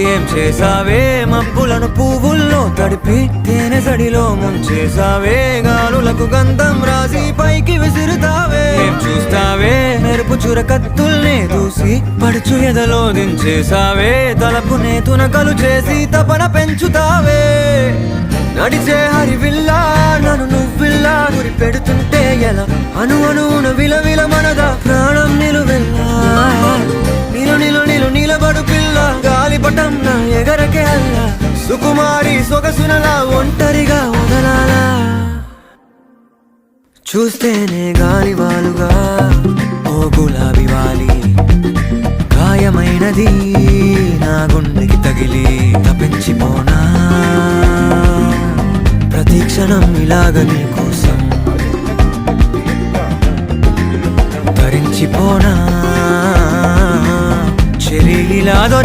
ఏం చేసావే మబ్బులను పువ్వుల్లో తడిపి తేనె సడిలో ముంచేసావే గాలులకు గంధం రాసి పైకి విసురుతావే ఏం చూస్తావే మెరుపు చురకత్తుల్నే దూసి పడుచు ఎదలో దించేసావే తలపునే తునకలు చేసి తపన పెంచుతావే నడిచే హరివిల్లా నన్ను నువ్విల్లా గురి పెడుతుంటే ఎలా అను అనువున విలవిల మనదా ప్రాణం నిలువెల్లా నిలు నిలు నిలు నిలబడు పిల్ల గాలిపటం నా ఎగరకే అల్లా సుకుమారి సొగసునలా ఒంటరిగా వదలాలా చూస్తేనే గాలివాలుగా ఓ గులాబీ వాలి గాయమైనది నా గుండెకి తగిలి తప్పించిపోనా ప్రతి క్షణం ఇలాగ నీ కోసం తరించిపోనా చెరిగిలాదో